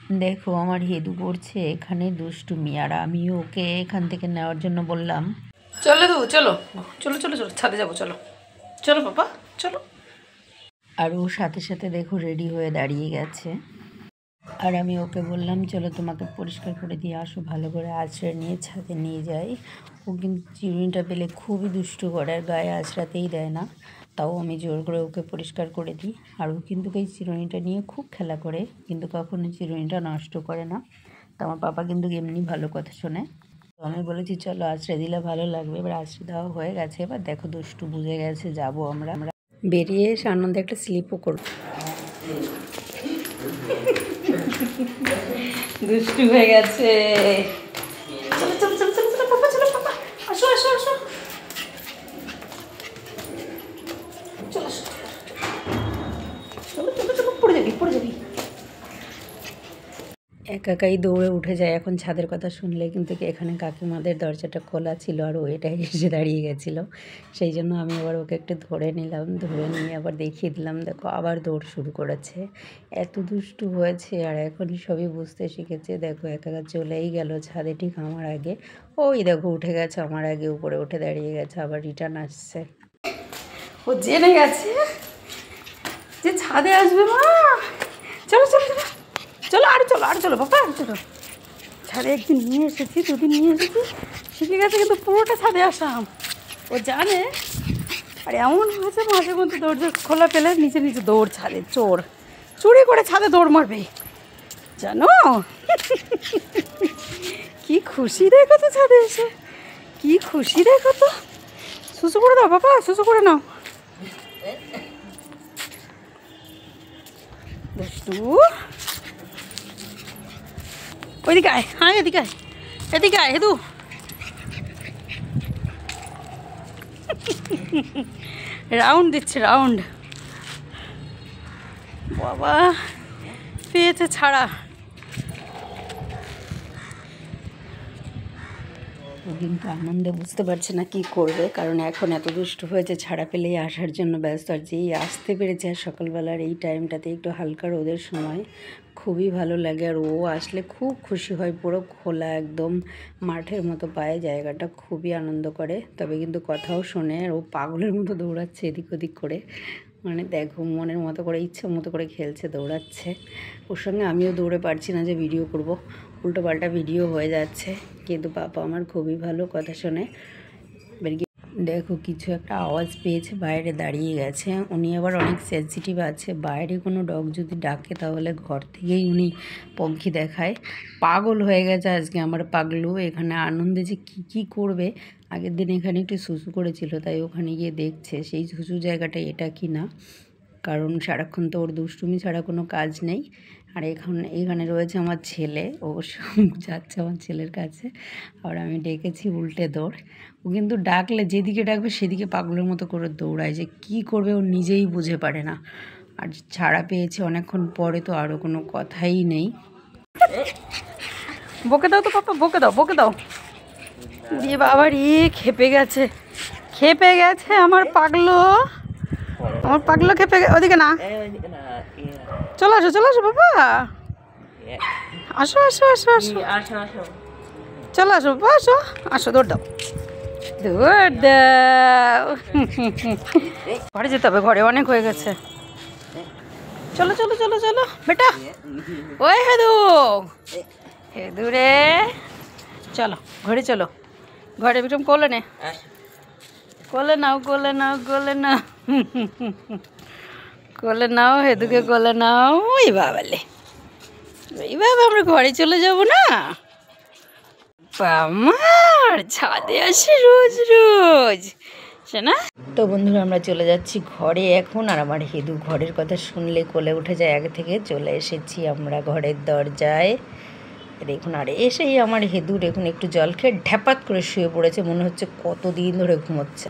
দেখো আমার হেদু করছে এখানে দুষ্টুমি, আর আমি ওকে এখান থেকে নেওয়ার জন্য বললাম চলো দু চলো চলো চলো চলো ছাদে যাবো, চলো চলো বাবা চলো। আর ও সাথে সাথে দেখো রেডি হয়ে দাঁড়িয়ে গেছে। আর আমি ওকে বললাম চলো তোমাকে পরিষ্কার করে দিয়ে আসো, ভালো করে আঁচড়ে নিয়ে ছাদে নিয়ে যাই। ও কিন্তু চিরুনিটা পেলে খুবই দুষ্টু করে, আর গায়ে আঁচড়াতেই দেয় না। তাও আমি জোর করে ওকে পরিষ্কার করে দিই। আর ও কিন্তু এই চিরুনিটা নিয়ে খুব খেলা করে, কিন্তু কখনো চিরুনিটা নষ্ট করে না। তো আমার পাপা কিন্তু এমনি ভালো কথা শোনে। তো আমি বলেছি চলো আঁচড়ে দিলে ভালো লাগবে। এবার আঁচড়ে দেওয়া হয়ে গেছে, এবার দেখো দুষ্টু বুঝে গেছে, যাবো আমরা বেরিয়ে এসে আনন্দে একটা স্লিপও করবো। দুষ্টু হয়ে গেছে। চলো চলো চলো চলো চলো পাপা, চলো পাপা, আসো আসো আসো, চলো আসো, চলো চলো চলো, পড়ে যাবি পড়ে যাবি। একাই দৌড়ে উঠে যায় এখন ছাদের কথা শুনলে, কিন্তু এখানে কাকিমাদের দরজাটা খোলা ছিল আর ও এটাই এসে দাঁড়িয়ে গেছিলো। সেই জন্য আমি আবার ওকে একটু ধরে নিলাম, ধরে নিয়ে আবার দেখিয়ে দিলাম, দেখো আবার দৌড় শুরু করেছে। এত দুষ্টু হয়েছে আর এখনই সবই বুঝতে শিখেছে। দেখো একা চলেই গেল ছাদে ঠিক আমার আগে। ওই দেখো উঠে গেছে আমার আগে, উপরে উঠে দাঁড়িয়ে গেছে, আবার রিটার্ন আসছে। ও জেনে গেছে যে ছাদে আসবে মা। চলো চলো চলো চলো, আর চলো আর চলো বাবা, আর চলো। ছাদে একদিন নিয়ে এসেছি, দুদিন নিয়ে এসেছি, শিখে গেছে কিন্তু পুরোটা ছাদে আসাম ও জানে। আর এমন হয়েছে মাঝে মধ্যে দরজা খোলা পেলে নিচে নিচে দৌড়, ছাদে চোর চুরি করে ছাদে দৌড় মারবে জানো। কি খুশি দেখো তো ছাদে এসে, কি খুশি দেখো তো। সুসু করে দাও বাবা, সুসু করে নাও। দুষ্টু ওইদিকে আয়, হ্যাঁ এদিকে আয়, এদিকে আয় হেদু। রাউন্ড দিচ্ছে রাউন্ড, বাবা পেয়েছে ছাড়া। ও কিন্তু আনন্দে বুঝতে পারছে না কি করবে, কারণ এখন এত দুষ্ট হয়েছে, ছাড়া পেলেই আসার জন্য ব্যস্ত। আর যেই আসতে পেরেছে আর সকালবেলার এই টাইমটাতে একটু হালকা রোদের সময় খুবই ভালো লাগে। আর ও আসলে খুব খুশি হয়, পুরো খোলা একদম মাঠের মতো পায়ে, জায়গাটা খুবই আনন্দ করে। তবে কিন্তু কথাও শোনে, আর ও পাগলের মতো দৌড়াচ্ছে এদিক ওদিক করে, মানে দেখো মনের মতো করে ইচ্ছে মতো করে খেলছে, দৌড়াচ্ছে। ওর সঙ্গে আমিও দৌড়ে পারছি না যে ভিডিও করব, উল্টো পাল্টা ভিডিও হয়ে যাচ্ছে। কিন্তু পাপা আমার খুবই ভালো, কথা শোনে। দেখো কিছু একটা আওয়াজ পেয়েছে, বাইরে দাঁড়িয়ে গেছে। উনি আবার অনেক সেনসিটিভ আছে, বাইরে কোনো ডগ যদি ডাকে তাহলে ঘর থেকেই উনি পঙ্খী দেখায়। পাগল হয়ে গেছে আজকে আমার পাগলু, এখানে আনন্দে যে কী করবে। আগের দিন এখানে একটু সুসু করেছিল, তাই ওখানে গিয়ে দেখছে সেই সুসু জায়গাটা এটা কি না, কারণ সারাক্ষণ তো ওর দুষ্টুমি ছাড়া কোনো কাজ নেই। আর এখানে রয়েছে আমার ছেলে, অবশ্য যাচ্ছে আমার ছেলের কাছে। আর আমি ডেকেছি উল্টে দৌড়। ও কিন্তু ডাকলে যেদিকে ডাকবে সেদিকে পাগলের মতো করে দৌড়ায়, যে কি করবে ও নিজেই বুঝে পারে না। আর ছাড়া পেয়েছে অনেকক্ষণ পরে, তো আরও কোনো কথাই নেই। বকে দাও তো পাপা, বকে দাও বকে দাও। দিয়ে বাবার খেপে গেছে, খেপে গেছে আমার পাগলো, আমার পাগলো খেপে ওদিকে না। চলো আসো চলো আসো বাবা, আসো আসো আসো আসো, চলো আসো বাবা, আসো আসো, দৌড় দাও দৌড় দাও। ঘরে যেতে হবে, ঘরে অনেক হয়ে গেছে। চলো চলো চলো চলো বেটা, ওই হেদু হেদু রে, চলো ঘরে চলো, ঘরে বিক্রম কোলে নে, কোলে নাও কোলে নাও কোলে নাও, কোলে নাও হেদুকে কোলে নাও। ওই বাবালে, ওই বাবা আমরা ঘরে চলে যাব না, আমার ছাদে আসে রোজ রোজ শোনা। তো বন্ধুরা আমরা চলে যাচ্ছি ঘরে এখন। আর আমার হেদু ঘরের কথা শুনলে কোলে উঠে যায়, আগে থেকে চলে এসেছি আমরা ঘরের দরজায়। দেখুন, আর এসেই আমার হেদু দেখুন একটু জল খেয়ে ঢ্যাপাত করে শুয়ে পড়েছে, মনে হচ্ছে কতদিন ধরে ঘুমোচ্ছে।